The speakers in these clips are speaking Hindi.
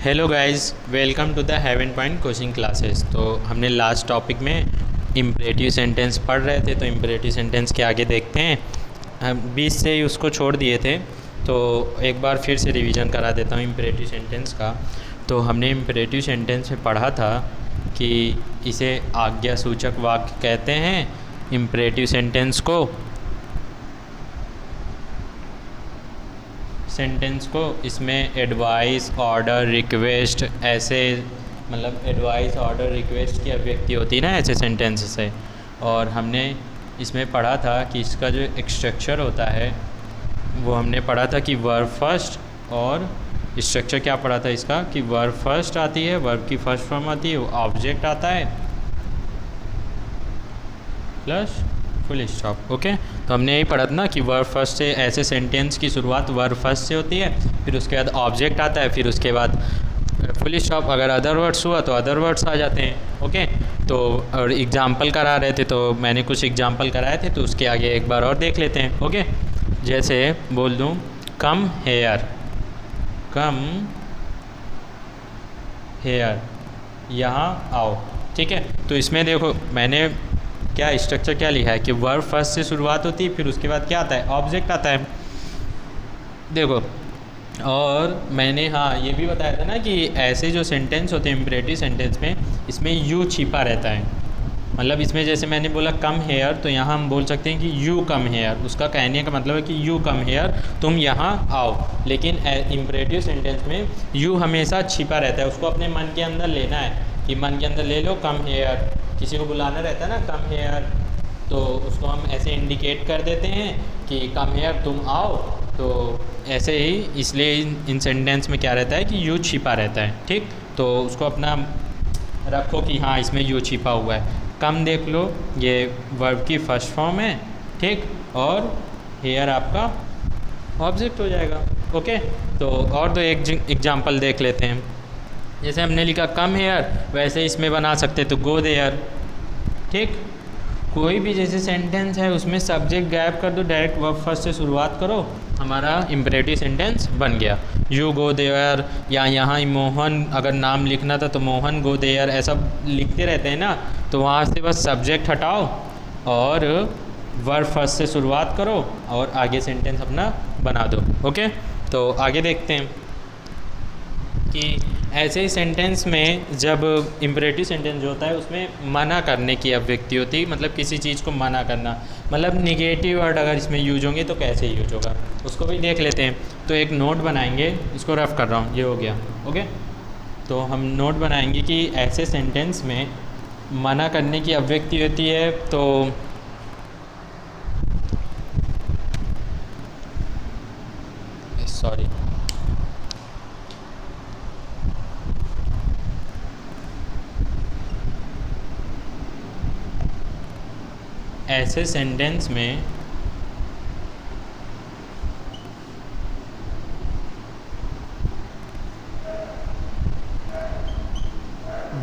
Hello guys, welcome to the heaven point coaching classes. तो हमने लास्ट टॉपिक में इम्परेटिव सेंटेंस पढ़ रहे थे, तो इम्परेटिव सेंटेंस के आगे देखते हैं। हम बीच से ही उसको छोड़ दिए थे, तो एक बार फिर से रिवीजन करा देता हूँ इम्परेटिव सेंटेंस का। तो हमने इम्परेटिव सेंटेंस में पढ़ा था कि इसे आज्ञा सूचक वाक्य कहते हैं इम्परेटिव सेंटेंस को इसमें एडवाइस, ऑर्डर, रिक्वेस्ट, ऐसे मतलब एडवाइस, ऑर्डर, रिक्वेस्ट की अभिव्यक्ति होती है ना ऐसे सेंटेंस से। और हमने इसमें पढ़ा था कि इसका जो एक स्ट्रक्चर होता है वो हमने पढ़ा था कि वर्ब फर्स्ट, और स्ट्रक्चर क्या पढ़ा था इसका कि वर्ब फर्स्ट आती है, वर्ब की फर्स्ट फॉर्म आती है, वो ऑब्जेक्ट आता है प्लस फुल स्टॉप। ओके, तो हमने यही पढ़ा था ना कि वर्ब फर्स्ट से ऐसे सेंटेंस की शुरुआत वर्ब फर्स्ट से होती है, फिर उसके बाद ऑब्जेक्ट आता है, फिर उसके बाद फुल स्टॉप। अगर अदर वर्ड्स हुआ तो अदर वर्ड्स आ जाते हैं। ओके, तो और एग्जाम्पल करा रहे थे, तो मैंने कुछ एग्जाम्पल कराए थे, तो उसके आगे एक बार और देख लेते हैं। ओके, जैसे बोल दूँ कम हेयर, कम हेयर, यहाँ आओ। ठीक है, तो इसमें देखो मैंने क्या स्ट्रक्चर क्या लिखा है कि वर्ब फर्स्ट से शुरुआत होती है, फिर उसके बाद क्या आता है, ऑब्जेक्ट आता है। देखो, और मैंने ये भी बताया था ना कि ऐसे जो सेंटेंस होते हैं इम्परेटिव सेंटेंस में, इसमें यू छिपा रहता है। मतलब इसमें जैसे मैंने बोला कम हेयर, तो यहाँ हम बोल सकते हैं कि यू कम हेयर। उसका कहने का मतलब है कि यू कम हेयर, तुम यहाँ आओ। लेकिन इम्परेटिव सेंटेंस में यू हमेशा छिपा रहता है, उसको अपने मन के अंदर लेना है कि मन के अंदर ले लो कम हेयर। किसी को बुलाना रहता है ना कम हेयर, तो उसको हम ऐसे इंडिकेट कर देते हैं कि कम हेयर, तुम आओ। तो ऐसे ही इसलिए इन सेंटेंस में क्या रहता है कि यू छिपा रहता है। ठीक, तो उसको अपना रखो कि हाँ इसमें यू छिपा हुआ है। कम देख लो, ये वर्ब की फर्स्ट फॉर्म है। ठीक, और हेयर आपका ऑब्जेक्ट हो जाएगा। ओके, तो और दो एक एग्जाम्पल देख लेते हैं। जैसे हमने लिखा कम हेयर, वैसे इसमें बना सकते तो गो देयर। ठीक, कोई भी जैसे सेंटेंस है उसमें सब्जेक्ट गायब कर दो, डायरेक्ट वर्ब फर्स्ट से शुरुआत करो, हमारा इम्परेटिव सेंटेंस बन गया। यू गो देयर, या यहाँ मोहन अगर नाम लिखना था तो मोहन गो देयर, ऐसा लिखते रहते हैं ना, तो वहाँ से बस सब्जेक्ट हटाओ और वर्ब फर्स्ट से शुरुआत करो और आगे सेंटेंस अपना बना दो। ओके, तो आगे देखते हैं कि ऐसे ही सेंटेंस में जब इम्परेटिव सेंटेंस जो होता है उसमें मना करने की अभिव्यक्ति होती है, मतलब किसी चीज़ को मना करना, मतलब निगेटिव वर्ड अगर इसमें यूज होंगे तो कैसे यूज होगा उसको भी देख लेते हैं। तो एक नोट बनाएंगे, इसको रफ कर रहा हूँ, ये हो गया। ओके, तो हम नोट बनाएंगे कि ऐसे सेंटेंस में मना करने की अभिव्यक्ति होती है, तो सॉरी ऐसे सेंटेंस में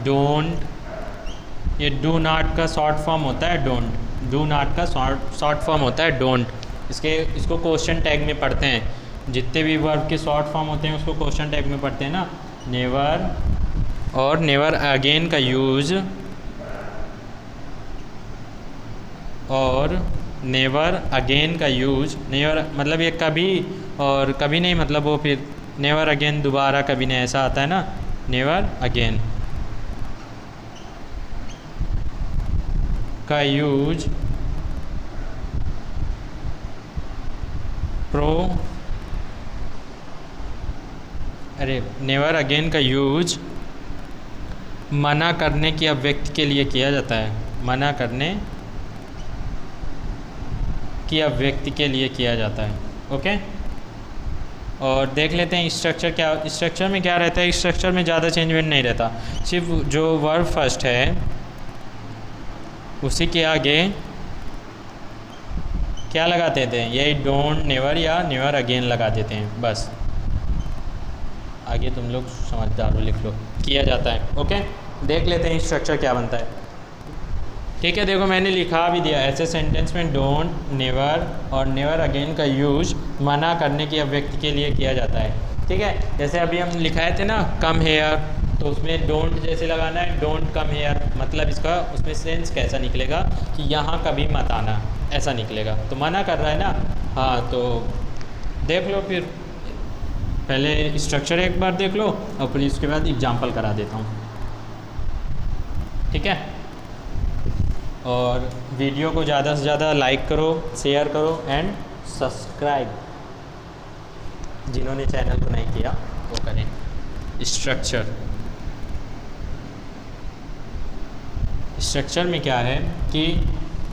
डोंट, ये डू नॉट का शॉर्ट फॉर्म होता है डोंट। डू नॉट का शॉर्ट फॉर्म होता है डोंट। इसको क्वेश्चन टैग में पढ़ते हैं, जितने भी वर्ब के शॉर्ट फॉर्म होते हैं उसको क्वेश्चन टैग में पढ़ते हैं ना। नेवर और नेवर अगेन का यूज, और नेवर अगेन का यूज, नेवर मतलब ये कभी और कभी नहीं, मतलब वो फिर नेवर अगेन दोबारा कभी नहीं, ऐसा आता है ना। नेवर अगेन का यूज नेवर अगेन का यूज मना करने की अभिव्यक्ति के लिए किया जाता है, मना करने की अभिव्यक्ति के लिए किया जाता है। ओके, और देख लेते हैं स्ट्रक्चर क्या, स्ट्रक्चर में क्या रहता है। स्ट्रक्चर में ज़्यादा चेंजमेंट नहीं रहता, सिर्फ जो वर्ब फर्स्ट है उसी के आगे क्या लगा देते हैं, यही डोंट, नेवर या नेवर अगेन लगा देते हैं बस। आगे तुम लोग समझदार हो, लिख लो, किया जाता है। ओके, देख लेते हैं स्ट्रक्चर क्या बनता है। ठीक है, देखो मैंने लिखा भी दिया, ऐसे सेंटेंस में डोंट, नेवर और नेवर अगेन का यूज मना करने की अभिव्यक्ति के लिए किया जाता है। ठीक है, जैसे अभी हम लिखाए थे ना कम हेयर, तो उसमें डोंट जैसे लगाना है, डोंट कम हेयर, मतलब इसका उसमें सेंस कैसा निकलेगा कि यहाँ कभी मत आना, ऐसा निकलेगा। तो मना कर रहा है ना। हाँ, तो देख लो फिर, पहले स्ट्रक्चर एक बार देख लो और फिर इसके बाद एग्जाम्पल करा देता हूँ। ठीक है, और वीडियो को ज़्यादा से ज़्यादा लाइक करो, शेयर करो एंड सब्सक्राइब, जिन्होंने चैनल को नहीं किया वो करें। स्ट्रक्चर में क्या है कि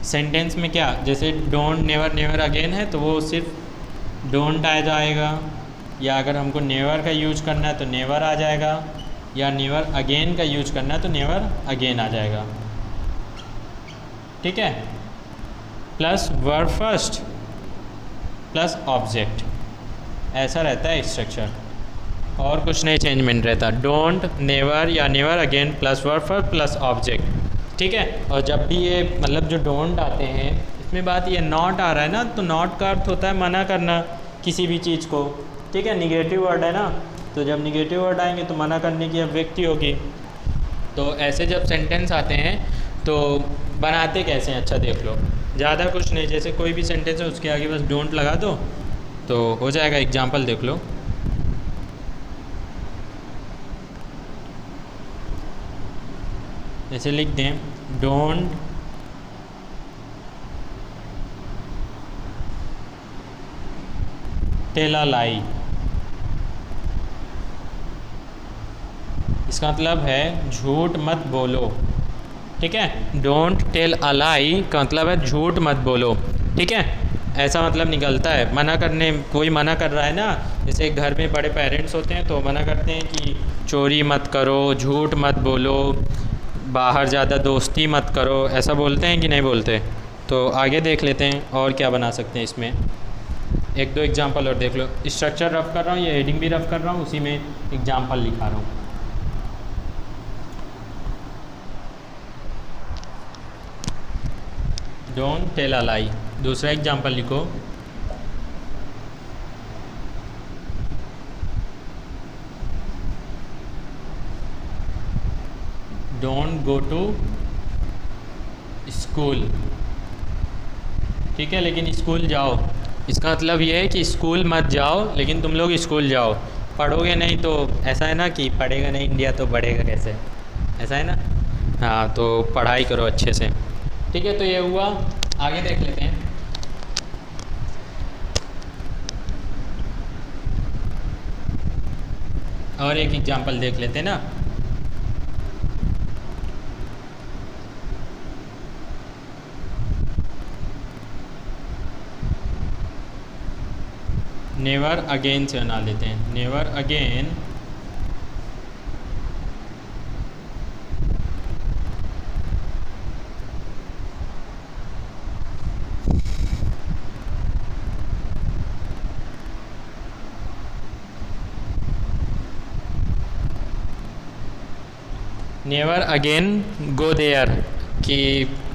सेंटेंस में क्या, जैसे डोंट नेवर नेवर अगेन है तो वो सिर्फ डोंट आ जाएगा, या अगर हमको नेवर का यूज करना है तो नेवर आ जाएगा, या नेवर अगेन का यूज करना है तो नेवर अगेन आ जाएगा। ठीक है, plus verb first plus object, ऐसा रहता है स्ट्रक्चर, और कुछ नहीं चेंजमेंट रहता। डोंट, नेवर या never again plus verb first plus object. ठीक है, और जब भी ये मतलब जो डोंट आते हैं इसमें बात ये नॉट आ रहा है ना, तो नॉट का अर्थ होता है मना करना किसी भी चीज़ को। ठीक है, निगेटिव वर्ड है ना, तो जब निगेटिव वर्ड आएंगे तो मना करने की अभिव्यक्ति होगी। तो ऐसे जब सेंटेंस आते हैं तो बनाते कैसे हैं, अच्छा देख लो, ज़्यादा कुछ नहीं, जैसे कोई भी सेंटेंस है उसके आगे बस डोंट लगा दो तो हो जाएगा। एग्जाम्पल देख लो, जैसे लिख दें डोंट टेल अ लाई, इसका मतलब है झूठ मत बोलो। ठीक है, डोंट टेल अ लाई का मतलब है झूठ मत बोलो। ठीक है, ऐसा मतलब निकलता है मना करने, कोई मना कर रहा है ना, जैसे घर में बड़े पेरेंट्स होते हैं तो मना करते हैं कि चोरी मत करो, झूठ मत बोलो, बाहर ज़्यादा दोस्ती मत करो, ऐसा बोलते हैं कि नहीं बोलते। तो आगे देख लेते हैं और क्या बना सकते हैं इसमें, एक दो एग्जांपल और देख लो। स्ट्रक्चर रफ कर रहा हूँ, ये हेडिंग भी रफ कर रहा हूँ, उसी में एग्जांपल लिखा रहा हूँ। डोंट टेल अ लाई, दूसरा एग्जांपल लिखो डोंट गो टू स्कूल। ठीक है, लेकिन स्कूल जाओ, इसका मतलब ये है कि स्कूल मत जाओ लेकिन तुम लोग स्कूल जाओ, पढ़ोगे नहीं तो ऐसा है ना कि पढ़ेगा नहीं इंडिया तो बढ़ेगा कैसे, ऐसा है ना। हाँ, तो पढ़ाई करो अच्छे से। ठीक है, तो ये हुआ, आगे देख लेते हैं। और एक एग्जांपल देख लेते हैं ना, नेवर अगेन से बना लेते हैं, never again never again go there, कि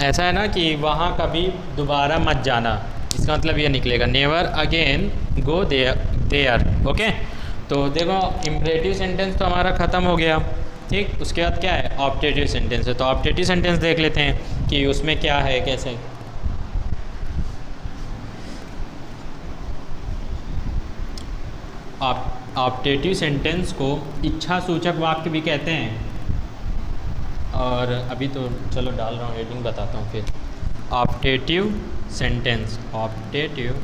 ऐसा है ना कि वहाँ कभी दोबारा मत जाना, इसका मतलब ये निकलेगा never again go there. Okay, तो देखो इम्परेटिव सेंटेंस तो हमारा ख़त्म हो गया। ठीक, उसके बाद क्या है, ऑब्जेक्टिव सेंटेंस है। तो ऑब्जेक्टिव सेंटेंस देख लेते हैं कि उसमें क्या है, कैसे। ऑब्जेक्टिव सेंटेंस को इच्छा सूचक वाक्य भी कहते हैं, और अभी तो चलो डाल रहा हूँ हेडिंग, बताता हूँ फिर। ऑब्जेक्टिव सेंटेंस, ऑब्जेक्टिव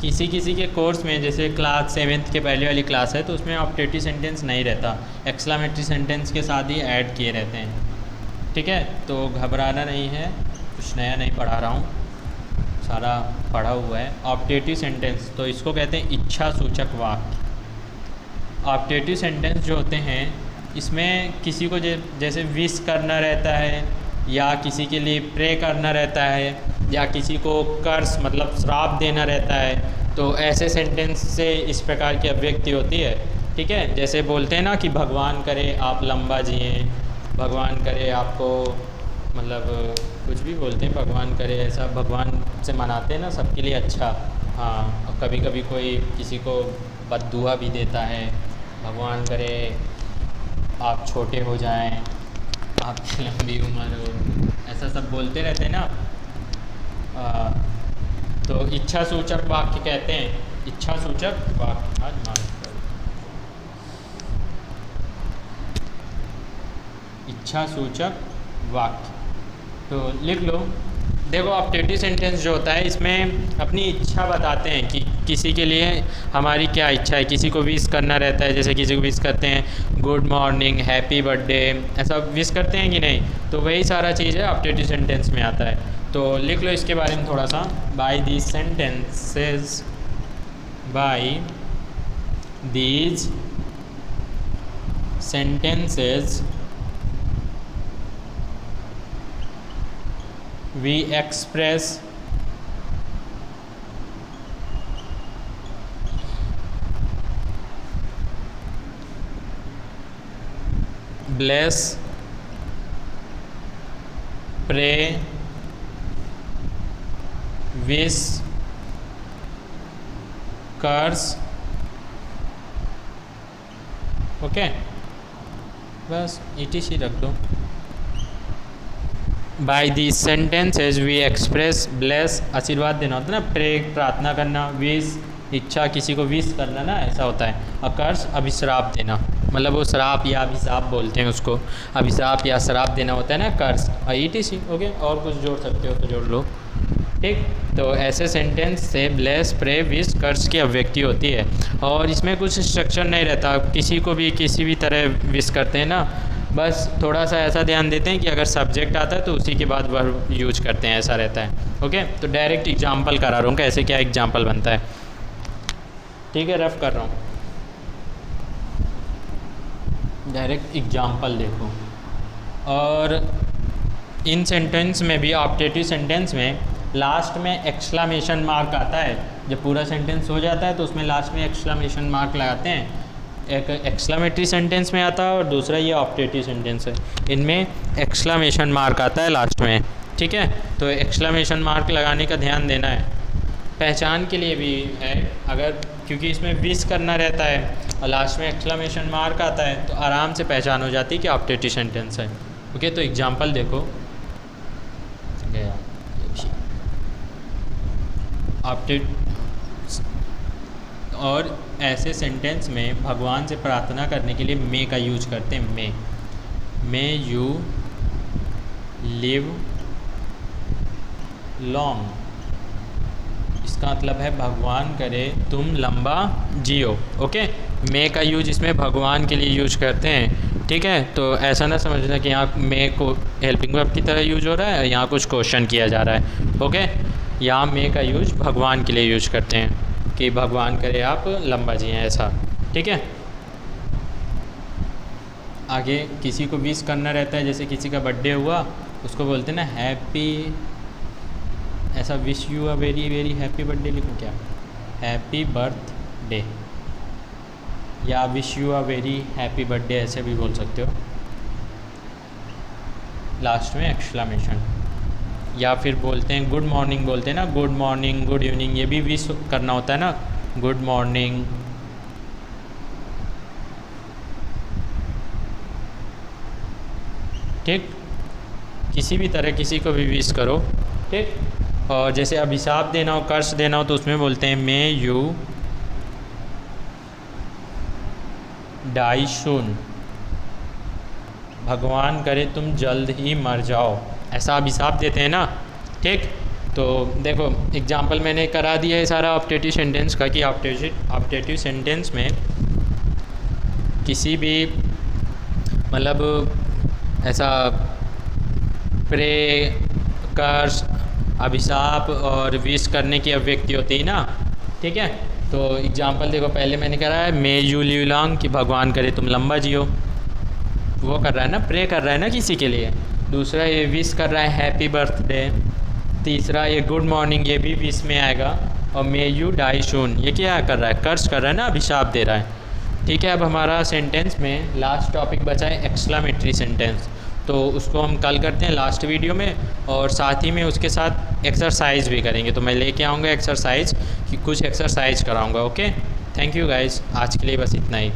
किसी किसी के कोर्स में, जैसे क्लास 7th के पहले वाली क्लास है तो उसमें ऑब्जेक्टिव सेंटेंस नहीं रहता, एक्सक्लेमेटरी सेंटेंस के साथ ही ऐड किए रहते हैं। ठीक है, तो घबराना नहीं है, कुछ नया नहीं पढ़ा रहा हूँ, सारा पढ़ा हुआ है। ऑब्जेक्टिव सेंटेंस तो इसको कहते हैं इच्छा सूचक वाक्य। ऑब्जेक्टिव सेंटेंस जो होते हैं इसमें किसी को जैसे विश करना रहता है, या किसी के लिए प्रे करना रहता है, या किसी को कर्स मतलब श्राप देना रहता है, तो ऐसे सेंटेंस से इस प्रकार की अभिव्यक्ति होती है। ठीक है, जैसे बोलते हैं ना कि भगवान करे आप लंबा जिए, भगवान करे आपको, मतलब कुछ भी बोलते हैं, भगवान करे, ऐसा भगवान से मनाते हैं ना सबके लिए अच्छा। हाँ, और कभी कभी कोई किसी को बद्दुआ भी देता है, भगवान करे आप छोटे हो जाएं, आपकी लंबी उम्र हो, ऐसा सब बोलते रहते हैं ना। तो इच्छा सूचक वाक्य कहते हैं, इच्छा सूचक वाक्य। आज मान इच्छा सूचक वाक्य तो लिख लो। देखो ऑप्टेटिव सेंटेंस जो होता है इसमें अपनी इच्छा बताते हैं कि किसी के लिए हमारी क्या इच्छा है। किसी को विश करना रहता है, जैसे किसी को विश करते हैं गुड मॉर्निंग, हैप्पी बर्थडे, ऐसा विश करते हैं कि नहीं, तो वही सारा चीज़ है ऑप्टेटिव सेंटेंस में आता है। तो लिख लो इसके बारे में थोड़ा सा। By these sentences, by these sentences we express bless, pray, wish, curse। Okay, बस ETC रख दो। By the sentences we express bless, आशीर्वाद देना होता है ना, प्रे प्रार्थना करना, विश इच्छा, किसी को विश करना ना, ऐसा होता है। अकर्ष अभिश्राप देना, मतलब वो श्राप या अभिशाप बोलते हैं उसको, अभिशाप या श्राप देना होता है ना कर्ष, और ETC। ओके, और कुछ जोड़ सकते हो तो जोड़ लो, ठीक। तो ऐसे सेंटेंस से ब्लेस, प्रे, विश, कर्ष की अभिव्यक्ति होती है और इसमें कुछ स्ट्रक्चर नहीं रहता, किसी को भी किसी भी तरह विश करते हैं ना, बस थोड़ा सा ऐसा ध्यान देते हैं कि अगर सब्जेक्ट आता है तो उसी के बाद वर्ब यूज करते हैं, ऐसा रहता है। ओके, तो डायरेक्ट एग्जांपल करा रहा हूँ कैसे क्या एग्जांपल बनता है, ठीक है, रफ कर रहा हूँ। डायरेक्ट एग्जांपल देखो। और इन सेंटेंस में भी, ऑप्टेटिव सेंटेंस में लास्ट में एक्सक्लामेशन मार्क आता है। जब पूरा सेंटेंस हो जाता है तो उसमें लास्ट में एक्सक्लामेशन मार्क लगाते हैं। एक एक्सक्लामेटरी सेंटेंस में आता है और दूसरा ये ऑप्टेटिव सेंटेंस है, इनमें एक्सक्लामेशन मार्क आता है लास्ट में, ठीक है। तो एक्सक्लामेशन मार्क लगाने का ध्यान देना है। पहचान के लिए भी है, अगर क्योंकि इसमें विश करना रहता है और लास्ट में एक्सक्लामेशन मार्क आता है तो आराम से पहचान हो जाती है कि ऑप्टेटिव सेंटेंस है। ओके, तो एग्जांपल देखो। और ऐसे सेंटेंस में भगवान से प्रार्थना करने के लिए मे का यूज करते हैं। मे यू लिव लॉन्ग, इसका मतलब है भगवान करे तुम लंबा जियो। ओके, मे का यूज इसमें भगवान के लिए यूज करते हैं, ठीक है। तो ऐसा ना समझना कि यहाँ मे को हेल्पिंग वर्ब की तरह यूज हो रहा है, यहाँ कुछ क्वेश्चन किया जा रहा है। ओके, यहाँ मे का यूज भगवान के लिए यूज करते हैं कि भगवान करे आप लंबा जिए, ऐसा, ठीक है। आगे किसी को विश करना रहता है, जैसे किसी का बर्थडे हुआ उसको बोलते हैं ना हैप्पी, ऐसा wish you a very very happy birthday लिखो क्या, हैप्पी बर्थडे, या wish you a very happy birthday ऐसे भी बोल सकते हो, लास्ट में एक्सक्लामेशन। या फिर बोलते हैं गुड मॉर्निंग, बोलते हैं ना गुड मॉर्निंग, गुड इवनिंग, ये भी विश करना होता है ना, गुड मॉर्निंग। ठीक, किसी भी तरह किसी को भी विश करो, ठीक। और जैसे अभिशाप देना हो, कर्ष देना हो, तो उसमें बोलते हैं मे यू डाई सून, भगवान करे तुम जल्द ही मर जाओ, ऐसा अभिशाप देते हैं ना, ठीक। तो देखो एग्जाम्पल मैंने करा दिया है सारा ऑप्टेटिव सेंटेंस का कि ऑप्टेटिव सेंटेंस में किसी भी मतलब ऐसा प्रे, कर्ष, अभिशाप और विश करने की अभिव्यक्ति होती है ना, ठीक है। तो एग्जाम्पल देखो, पहले मैंने करा है मे यू लिव लॉन्ग कि भगवान करे तुम लंबा जियो, वो कर रहा है ना, प्रे कर रहा है ना किसी के लिए। दूसरा ये विश कर रहा है हैप्पी बर्थडे। तीसरा ये गुड मॉर्निंग, ये भी विश में आएगा। और मे यू डाई सून, ये क्या कर रहा है, कर्ष कर रहा है ना, अभिशाप दे रहा है, ठीक है। अब हमारा सेंटेंस में लास्ट टॉपिक बचा है एक्सक्लामेटरी सेंटेंस, तो उसको हम कल करते हैं लास्ट वीडियो में, और साथ ही में उसके साथ एक्सरसाइज भी करेंगे। तो मैं लेके आऊँगा एक्सरसाइज कि कुछ एक्सरसाइज कराऊँगा। ओके, थैंक यू गाइस, आज के लिए बस इतना ही।